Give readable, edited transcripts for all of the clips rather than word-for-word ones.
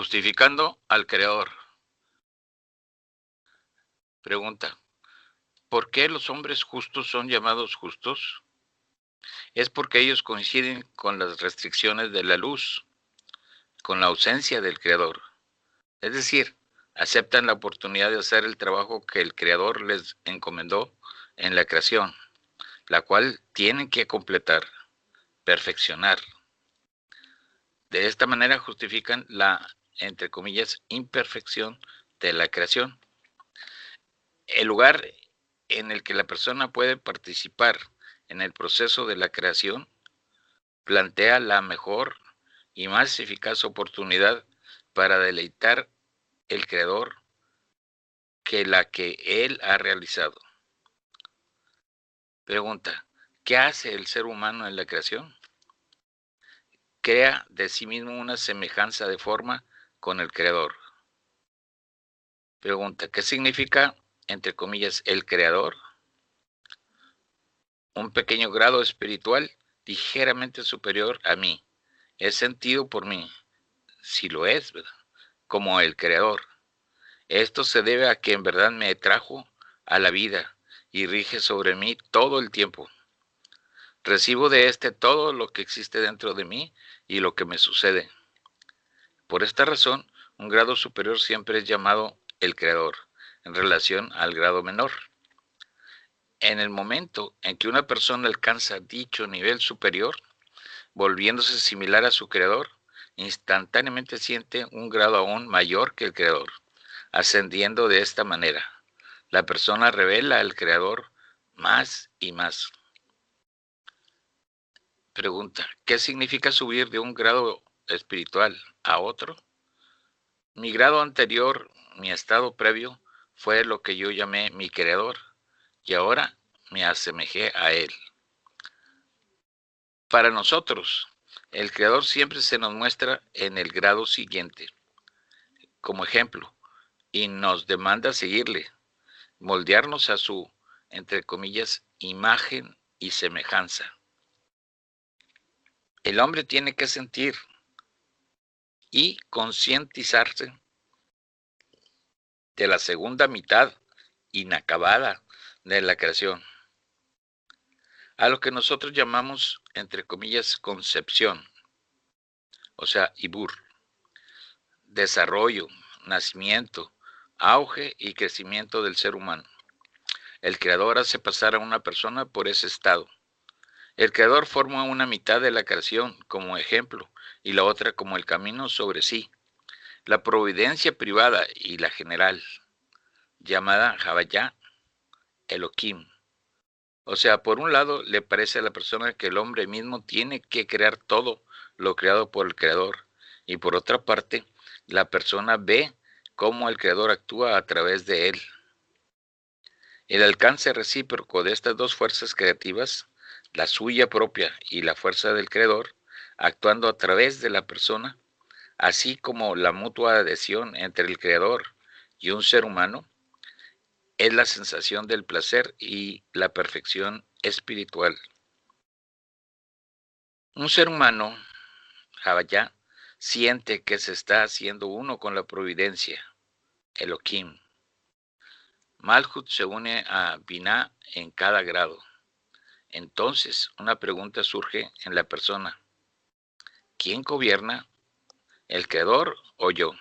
Justificando al Creador. Pregunta: ¿por qué los hombres justos son llamados justos? Es porque ellos coinciden con las restricciones de la luz, con la ausencia del Creador. Es decir, aceptan la oportunidad de hacer el trabajo que el Creador les encomendó en la creación, la cual tienen que completar, perfeccionar. De esta manera justifican la, entre comillas, imperfección de la creación. El lugar en el que la persona puede participar en el proceso de la creación plantea la mejor y más eficaz oportunidad para deleitar el Creador que la que Él ha realizado. Pregunta: ¿qué hace el ser humano en la creación? Crea de sí mismo una semejanza de forma con el Creador. Pregunta: ¿qué significa, entre comillas, el Creador? Un pequeño grado espiritual ligeramente superior a mí. Es sentido por mí, si lo es, ¿verdad?, como el Creador. Esto se debe a que en verdad me trajo a la vida y rige sobre mí todo el tiempo. Recibo de todo lo que existe dentro de mí y lo que me sucede. Por esta razón, un grado superior siempre es llamado el Creador, en relación al grado menor. En el momento en que una persona alcanza dicho nivel superior, volviéndose similar a su Creador, instantáneamente siente un grado aún mayor que el Creador. Ascendiendo de esta manera, la persona revela al Creador más y más. Pregunta: ¿qué significa subir de un grado espiritual a otro? Mi grado anterior, mi estado previo, fue lo que yo llamé mi Creador, y ahora me asemejé a Él. Para nosotros, el Creador siempre se nos muestra en el grado siguiente, como ejemplo, y nos demanda seguirle, moldearnos a su, entre comillas, imagen y semejanza. El hombre tiene que sentir y concientizarse de la segunda mitad inacabada de la creación, a lo que nosotros llamamos, entre comillas, concepción, o sea, ibur, desarrollo, nacimiento, auge y crecimiento del ser humano. El Creador hace pasar a una persona por ese estado. El Creador forma una mitad de la creación como ejemplo y la otra como el camino sobre sí. La providencia privada y la general, llamada Havayá, Elohim. O sea, por un lado le parece a la persona que el hombre mismo tiene que crear todo lo creado por el Creador, y por otra parte, la persona ve cómo el Creador actúa a través de él. El alcance recíproco de estas dos fuerzas creativas, la suya propia y la fuerza del Creador, actuando a través de la persona, así como la mutua adhesión entre el Creador y un ser humano, es la sensación del placer y la perfección espiritual. Un ser humano, Havayá, siente que se está haciendo uno con la providencia, Elohim. Malhut se une a Binah en cada grado. Entonces, una pregunta surge en la persona: ¿quién gobierna, el Creador o yo?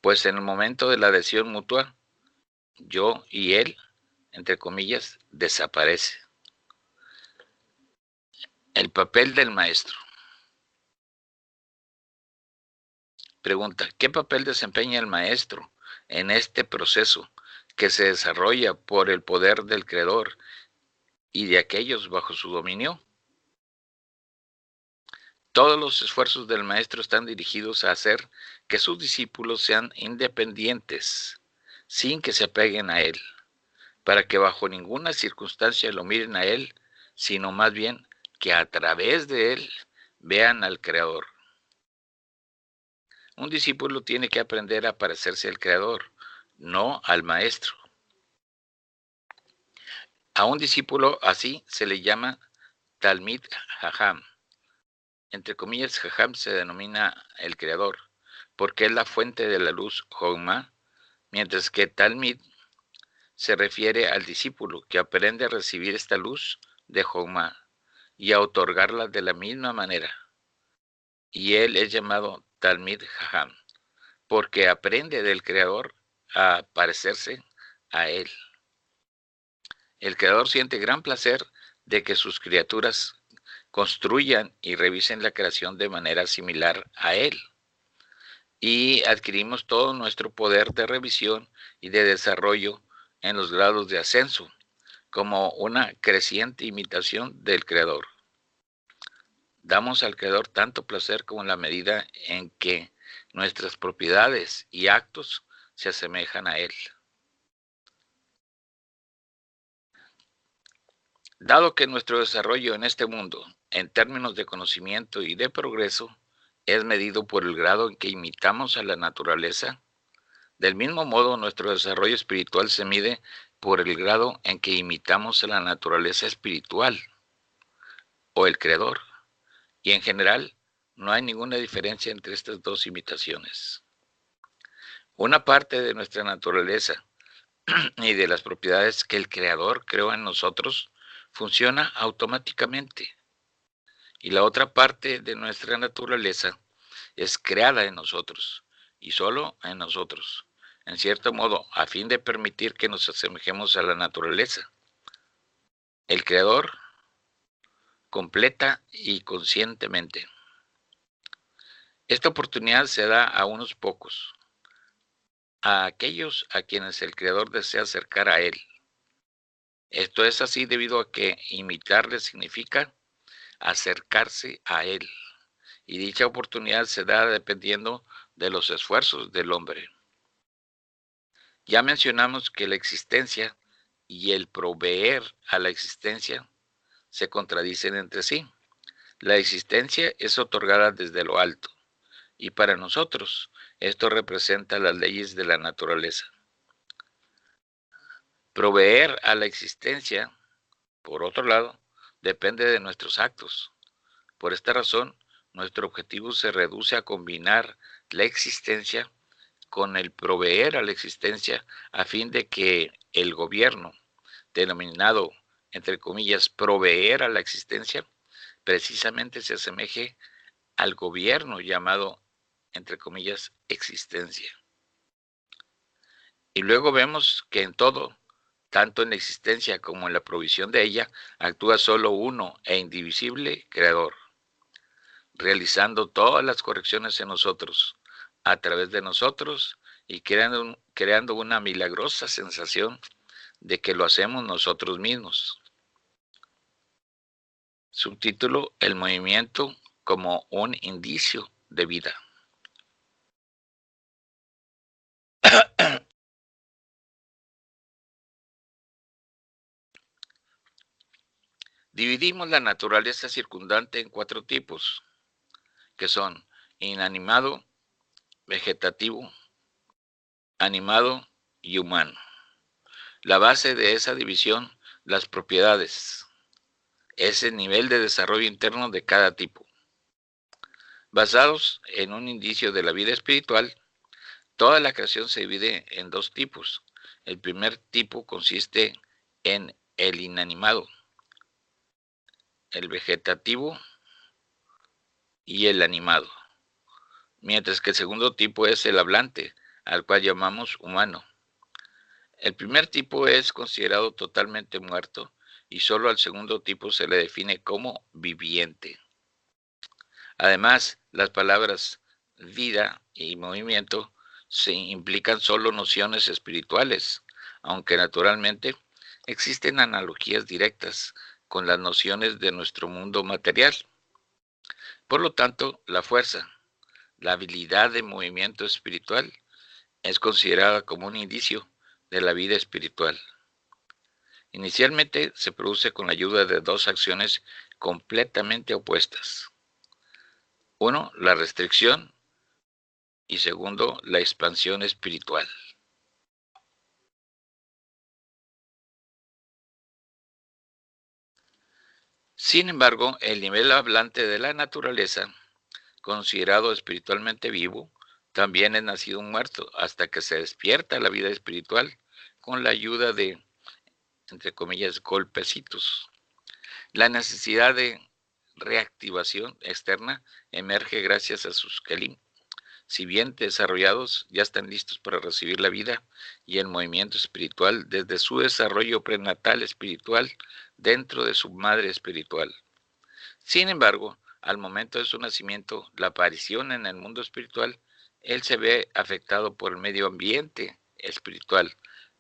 Pues en el momento de la adhesión mutua, yo y él, entre comillas, desaparece. El papel del maestro. Pregunta: ¿qué papel desempeña el maestro en este proceso que se desarrolla por el poder del Creador y de aquellos bajo su dominio? Todos los esfuerzos del maestro están dirigidos a hacer que sus discípulos sean independientes, sin que se apeguen a él, para que bajo ninguna circunstancia lo miren a él, sino más bien que a través de él vean al Creador. Un discípulo tiene que aprender a parecerse al Creador, no al maestro. A un discípulo así se le llama Talmid Jajam. Entre comillas, Jajam se denomina el Creador, porque es la fuente de la luz Jochma, mientras que Talmid se refiere al discípulo que aprende a recibir esta luz de Jochma y a otorgarla de la misma manera. Y él es llamado Talmid Jajam, porque aprende del Creador a parecerse a él. El Creador siente gran placer de que sus criaturas construyan y revisen la creación de manera similar a él. Y adquirimos todo nuestro poder de revisión y de desarrollo en los grados de ascenso, como una creciente imitación del Creador. Damos al Creador tanto placer como en la medida en que nuestras propiedades y actos se asemejan a Él. Dado que nuestro desarrollo en este mundo, en términos de conocimiento y de progreso, es medido por el grado en que imitamos a la naturaleza, del mismo modo nuestro desarrollo espiritual se mide por el grado en que imitamos a la naturaleza espiritual o el Creador. Y en general, no hay ninguna diferencia entre estas dos imitaciones. Una parte de nuestra naturaleza y de las propiedades que el Creador creó en nosotros funciona automáticamente. Y la otra parte de nuestra naturaleza es creada en nosotros y solo en nosotros, en cierto modo, a fin de permitir que nos asemejemos a la naturaleza. El Creador completa y conscientemente. Esta oportunidad se da a unos pocos, a aquellos a quienes el Creador desea acercar a Él. Esto es así debido a que imitarle significa acercarse a Él, y dicha oportunidad se da dependiendo de los esfuerzos del hombre. Ya mencionamos que la existencia y el proveer a la existencia se contradicen entre sí. La existencia es otorgada desde lo alto, y para nosotros esto representa las leyes de la naturaleza. Proveer a la existencia, por otro lado, depende de nuestros actos. Por esta razón, nuestro objetivo se reduce a combinar la existencia con el proveer a la existencia a fin de que el gobierno, denominado, entre comillas, proveer a la existencia, precisamente se asemeje al gobierno llamado, entre comillas, existencia. Y luego vemos que en todo, tanto en la existencia como en la provisión de ella, actúa solo uno e indivisible Creador, realizando todas las correcciones en nosotros, a través de nosotros, y creando una milagrosa sensación de que lo hacemos nosotros mismos. Subtítulo: El movimiento como un indicio de vida. Dividimos la naturaleza circundante en 4 tipos, que son inanimado, vegetativo, animado y humano. La base de esa división, las propiedades, es el nivel de desarrollo interno de cada tipo. Basados en un indicio de la vida espiritual, toda la creación se divide en 2 tipos. El primer tipo consiste en el inanimado, el vegetativo y el animado, mientras que el segundo tipo es el hablante, al cual llamamos humano. El primer tipo es considerado totalmente muerto y solo al segundo tipo se le define como viviente. Además, las palabras vida y movimiento se implican solo nociones espirituales, aunque naturalmente existen analogías directas con las nociones de nuestro mundo material. Por lo tanto, la fuerza, la habilidad de movimiento espiritual es considerada como un indicio de la vida espiritual. Inicialmente se produce con la ayuda de 2 acciones completamente opuestas. Uno, la restricción, y segundo, la expansión espiritual. Sin embargo, el nivel hablante de la naturaleza, considerado espiritualmente vivo, también es nacido un muerto hasta que se despierta a la vida espiritual con la ayuda de, entre comillas, golpecitos. La necesidad de reactivación externa emerge gracias a sus kelim. Si bien desarrollados, ya están listos para recibir la vida y el movimiento espiritual desde su desarrollo prenatal espiritual dentro de su madre espiritual. Sin embargo, al momento de su nacimiento, la aparición en el mundo espiritual, él se ve afectado por el medio ambiente espiritual,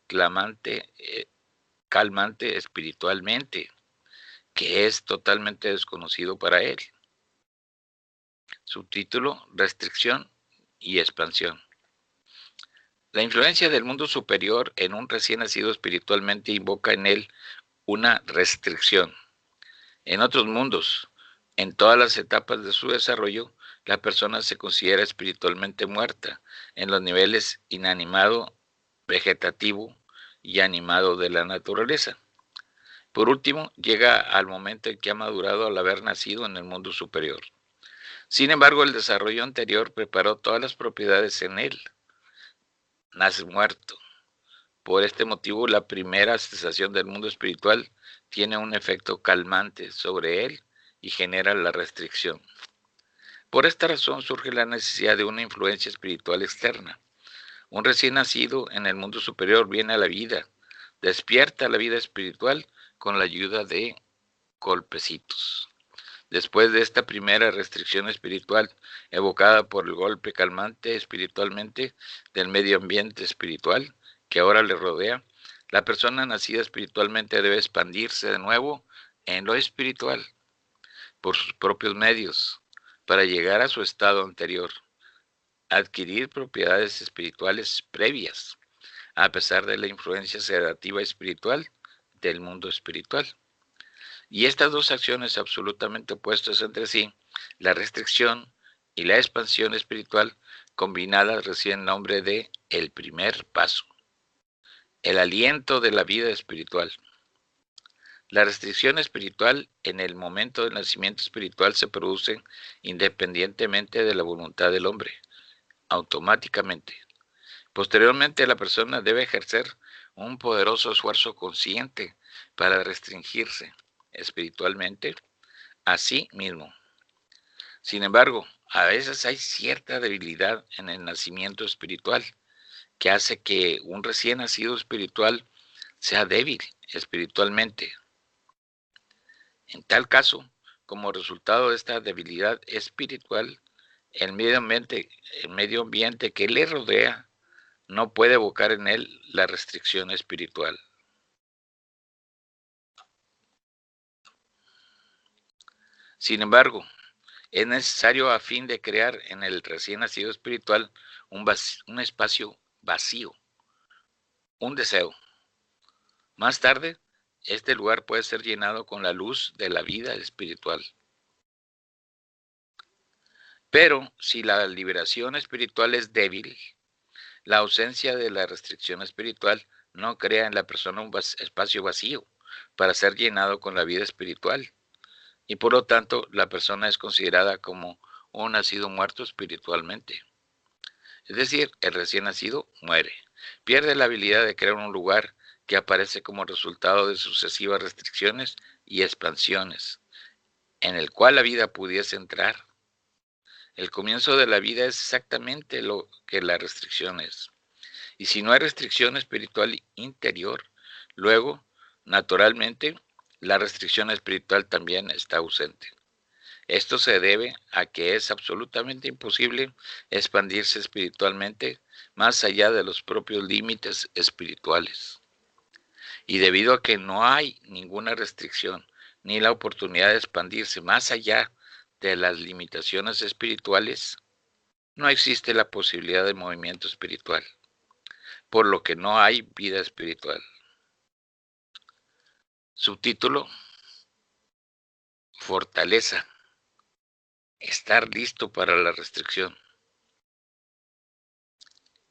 calmante espiritualmente, que es totalmente desconocido para él. Subtítulo: Restricción y expansión. La influencia del mundo superior en un recién nacido espiritualmente invoca en él una restricción. En otros mundos, en todas las etapas de su desarrollo, la persona se considera espiritualmente muerta en los niveles inanimado, vegetativo y animado de la naturaleza. Por último, llega al momento en que ha madurado al haber nacido en el mundo superior. Sin embargo, el desarrollo anterior preparó todas las propiedades en él. Nace muerto. Por este motivo, la primera sensación del mundo espiritual tiene un efecto calmante sobre él y genera la restricción. Por esta razón surge la necesidad de una influencia espiritual externa. Un recién nacido en el mundo superior viene a la vida, despierta la vida espiritual con la ayuda de golpecitos. Después de esta primera restricción espiritual, evocada por el golpe calmante espiritualmente del medio ambiente espiritual que ahora le rodea, la persona nacida espiritualmente debe expandirse de nuevo en lo espiritual por sus propios medios para llegar a su estado anterior, adquirir propiedades espirituales previas, a pesar de la influencia sedativa espiritual del mundo espiritual. Y estas dos acciones absolutamente opuestas entre sí, la restricción y la expansión espiritual, combinadas reciben el nombre de el primer paso, el aliento de la vida espiritual. La restricción espiritual en el momento del nacimiento espiritual se produce independientemente de la voluntad del hombre, automáticamente. Posteriormente, la persona debe ejercer un poderoso esfuerzo consciente para restringirse espiritualmente a sí mismo. Sin embargo, a veces hay cierta debilidad en el nacimiento espiritual que hace que un recién nacido espiritual sea débil espiritualmente. En tal caso, como resultado de esta debilidad espiritual, el medio ambiente que le rodea no puede evocar en él la restricción espiritual. Sin embargo, es necesario a fin de crear en el recién nacido espiritual un espacio vacío, un deseo. Más tarde, este lugar puede ser llenado con la luz de la vida espiritual. Pero si la liberación espiritual es débil, la ausencia de la restricción espiritual no crea en la persona un espacio vacío para ser llenado con la vida espiritual. Y por lo tanto, la persona es considerada como un nacido muerto espiritualmente. Es decir, el recién nacido muere, pierde la habilidad de crear un lugar que aparece como resultado de sucesivas restricciones y expansiones, en el cual la vida pudiese entrar. El comienzo de la vida es exactamente lo que la restricción es. Y si no hay restricción espiritual interior, luego, naturalmente, la restricción espiritual también está ausente. Esto se debe a que es absolutamente imposible expandirse espiritualmente más allá de los propios límites espirituales. Y debido a que no hay ninguna restricción ni la oportunidad de expandirse más allá de las limitaciones espirituales, no existe la posibilidad de movimiento espiritual, por lo que no hay vida espiritual. Subtítulo: Fortaleza. Estar listo para la restricción.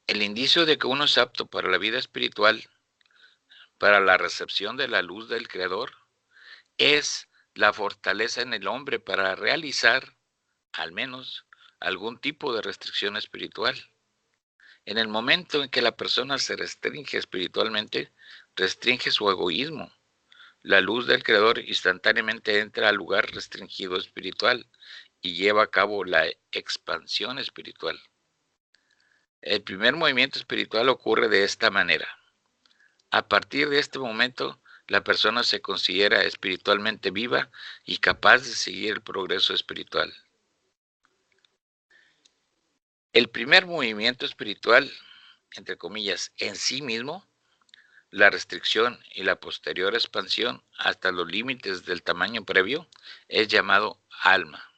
El indicio de que uno es apto para la vida espiritual, para la recepción de la luz del Creador, es la fortaleza en el hombre para realizar, al menos, algún tipo de restricción espiritual. En el momento en que la persona se restringe espiritualmente, restringe su egoísmo. La luz del Creador instantáneamente entra al lugar restringido espiritual y lleva a cabo la expansión espiritual. El primer movimiento espiritual ocurre de esta manera. A partir de este momento, la persona se considera espiritualmente viva y capaz de seguir el progreso espiritual. El primer movimiento espiritual, entre comillas, en sí mismo, la restricción y la posterior expansión hasta los límites del tamaño previo, es llamado alma.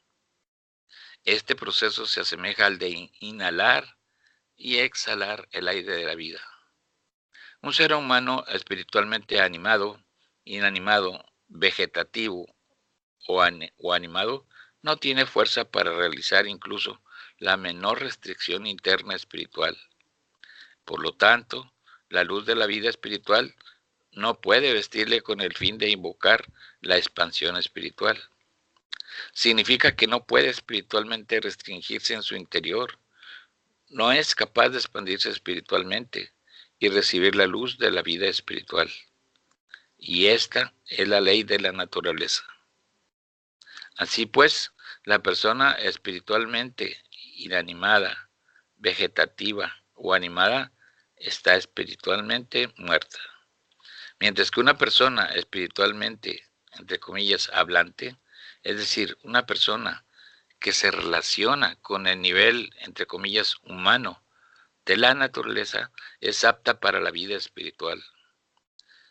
Este proceso se asemeja al de inhalar y exhalar el aire de la vida. Un ser humano espiritualmente animado, inanimado, vegetativo o animado, no tiene fuerza para realizar incluso la menor restricción interna espiritual. Por lo tanto, la luz de la vida espiritual no puede vestirle con el fin de invocar la expansión espiritual. Significa que no puede espiritualmente restringirse en su interior, no es capaz de expandirse espiritualmente y recibir la luz de la vida espiritual. Y esta es la ley de la naturaleza. Así pues, la persona espiritualmente inanimada, vegetativa o animada está espiritualmente muerta. Mientras que una persona espiritualmente, entre comillas, hablante, es decir, una persona que se relaciona con el nivel, entre comillas, humano de la naturaleza, es apta para la vida espiritual.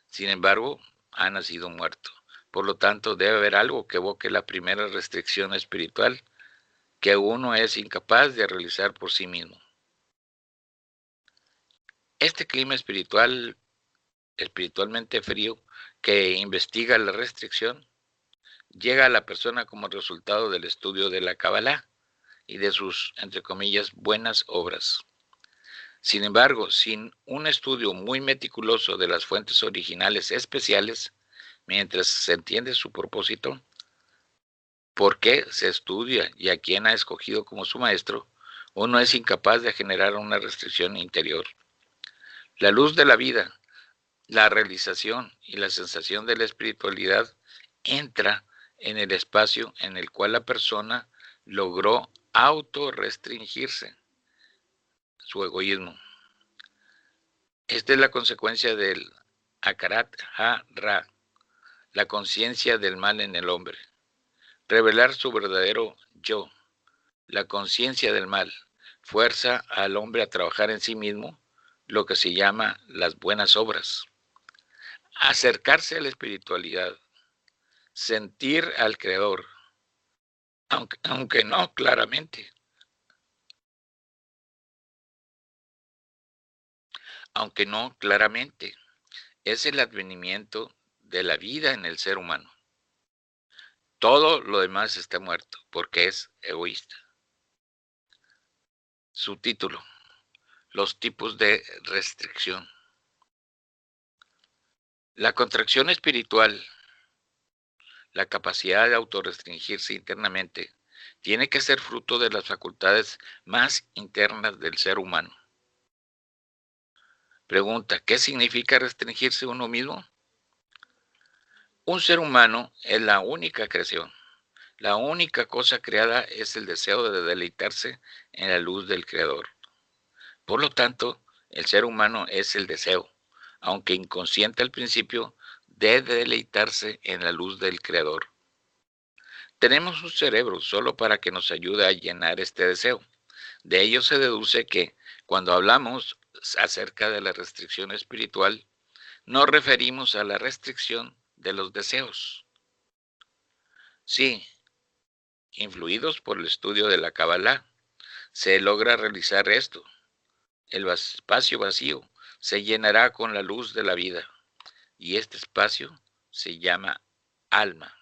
Sin embargo, ha nacido muerto. Por lo tanto, debe haber algo que evoque la primera restricción espiritual que uno es incapaz de realizar por sí mismo. Este clima espiritualmente frío, que investiga la restricción, llega a la persona como resultado del estudio de la Kabbalah y de sus, entre comillas, buenas obras. Sin embargo, sin un estudio muy meticuloso de las fuentes originales especiales, mientras se entiende su propósito, por qué se estudia y a quién ha escogido como su maestro, uno es incapaz de generar una restricción interior. La luz de la vida, la realización y la sensación de la espiritualidad entra en el espacio en el cual la persona logró autorrestringirse, su egoísmo. Esta es la consecuencia del Akarat Ha-Ra, la conciencia del mal en el hombre. Revelar su verdadero yo, la conciencia del mal, fuerza al hombre a trabajar en sí mismo, lo que se llama las buenas obras. Acercarse a la espiritualidad, sentir al Creador, aunque no claramente, es el advenimiento de la vida en el ser humano. Todo lo demás está muerto porque es egoísta. Subtítulo: los tipos de restricción. La contracción espiritual, la capacidad de autorrestringirse internamente, tiene que ser fruto de las facultades más internas del ser humano. Pregunta: ¿qué significa restringirse uno mismo? Un ser humano es la única creación. La única cosa creada es el deseo de deleitarse en la luz del Creador. Por lo tanto, el ser humano es el deseo, aunque inconsciente al principio, de deleitarse en la luz del Creador. Tenemos un cerebro solo para que nos ayude a llenar este deseo. De ello se deduce que, cuando hablamos acerca de la restricción espiritual, nos referimos a la restricción de los deseos. Sí, influidos por el estudio de la Kabbalah, se logra realizar esto. El espacio vacío se llenará con la luz de la vida, y este espacio se llama alma.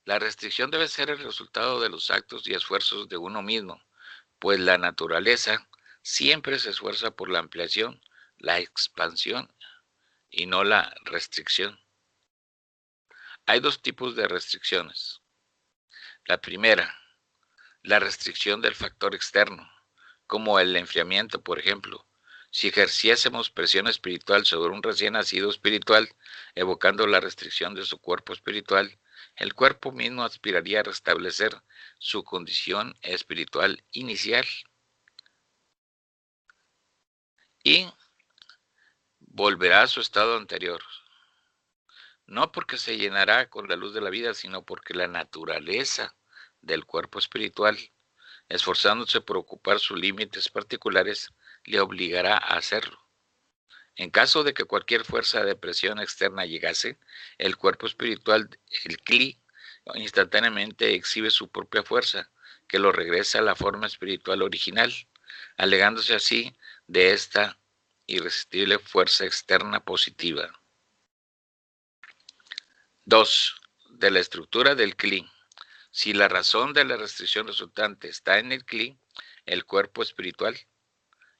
La restricción debe ser el resultado de los actos y esfuerzos de uno mismo, pues la naturaleza siempre se esfuerza por la ampliación, la expansión y no la restricción. Hay dos tipos de restricciones. La primera, la restricción del factor externo, como el enfriamiento, por ejemplo. Si ejerciésemos presión espiritual sobre un recién nacido espiritual, evocando la restricción de su cuerpo espiritual, el cuerpo mismo aspiraría a restablecer su condición espiritual inicial y volverá a su estado anterior. No porque se llenará con la luz de la vida, sino porque la naturaleza del cuerpo espiritual, esforzándose por ocupar sus límites particulares, le obligará a hacerlo. En caso de que cualquier fuerza de presión externa llegase, el cuerpo espiritual, el Kli, instantáneamente exhibe su propia fuerza, que lo regresa a la forma espiritual original, alegándose así de esta irresistible fuerza externa positiva. 2. De la estructura del Kli. Si la razón de la restricción resultante está en el Kli, el cuerpo espiritual,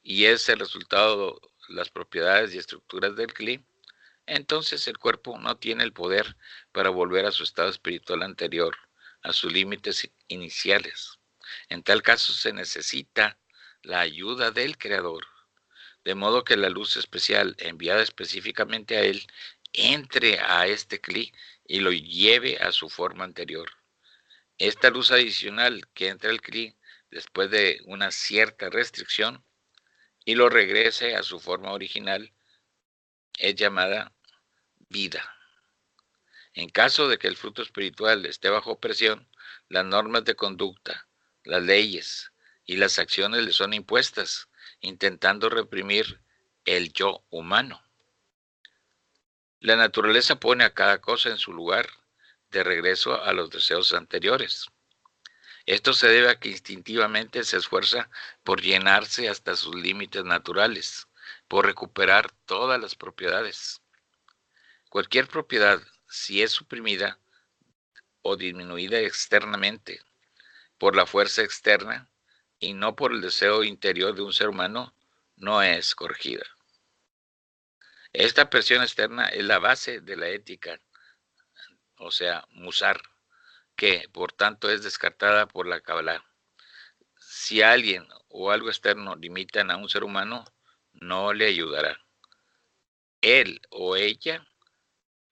y es el resultado de las propiedades y estructuras del Kli, entonces el cuerpo no tiene el poder para volver a su estado espiritual anterior, a sus límites iniciales. En tal caso se necesita la ayuda del Creador, de modo que la luz especial enviada específicamente a él entre a este Kli y lo lleve a su forma anterior. Esta luz adicional que entra al Kli después de una cierta restricción y lo regrese a su forma original es llamada vida. En caso de que el fruto espiritual esté bajo presión, las normas de conducta, las leyes y las acciones le son impuestas, intentando reprimir el yo humano. La naturaleza pone a cada cosa en su lugar, de regreso a los deseos anteriores. Esto se debe a que instintivamente se esfuerza por llenarse hasta sus límites naturales, por recuperar todas las propiedades. Cualquier propiedad, si es suprimida o disminuida externamente por la fuerza externa y no por el deseo interior de un ser humano, no es corregida. Esta presión externa es la base de la ética, o sea, musar, que por tanto es descartada por la Kabbalah. Si alguien o algo externo limitan a un ser humano, no le ayudará. Él o ella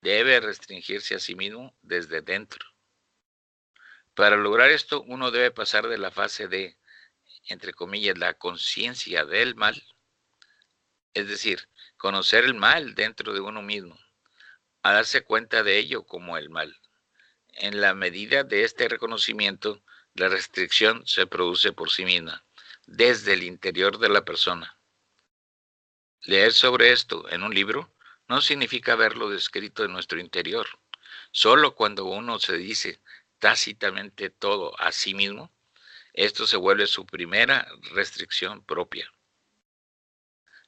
debe restringirse a sí mismo desde dentro. Para lograr esto, uno debe pasar de la fase de, entre comillas, la conciencia del mal, es decir, conocer el mal dentro de uno mismo, a darse cuenta de ello como el mal. En la medida de este reconocimiento, la restricción se produce por sí misma, desde el interior de la persona. Leer sobre esto en un libro no significa verlo descrito en nuestro interior. Solo cuando uno se dice tácitamente todo a sí mismo, esto se vuelve su primera restricción propia.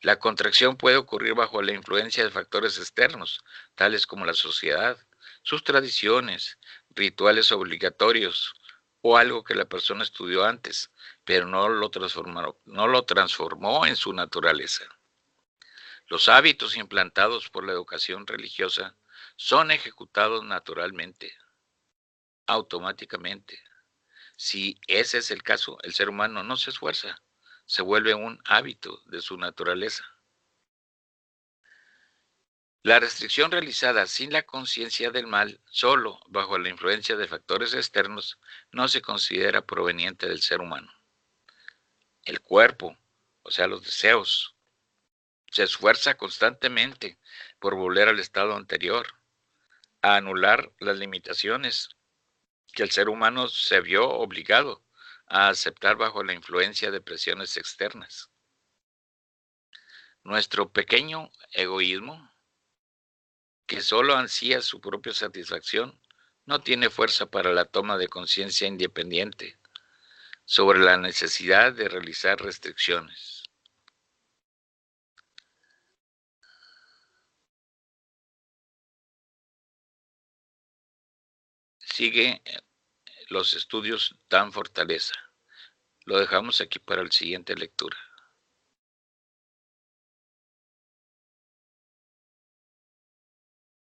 La contracción puede ocurrir bajo la influencia de factores externos, tales como la sociedad, sus tradiciones, rituales obligatorios o algo que la persona estudió antes, pero no lo transformó en su naturaleza. Los hábitos implantados por la educación religiosa son ejecutados naturalmente, automáticamente. Si ese es el caso, el ser humano no se esfuerza, se vuelve un hábito de su naturaleza. La restricción realizada sin la conciencia del mal, solo bajo la influencia de factores externos, no se considera proveniente del ser humano. El cuerpo, o sea, los deseos, se esfuerza constantemente por volver al estado anterior, a anular las limitaciones que el ser humano se vio obligado a aceptar bajo la influencia de presiones externas. Nuestro pequeño egoísmo, que solo ansía su propia satisfacción, no tiene fuerza para la toma de conciencia independiente sobre la necesidad de realizar restricciones. Sigue los estudios dan fortaleza. Lo dejamos aquí para la siguiente lectura.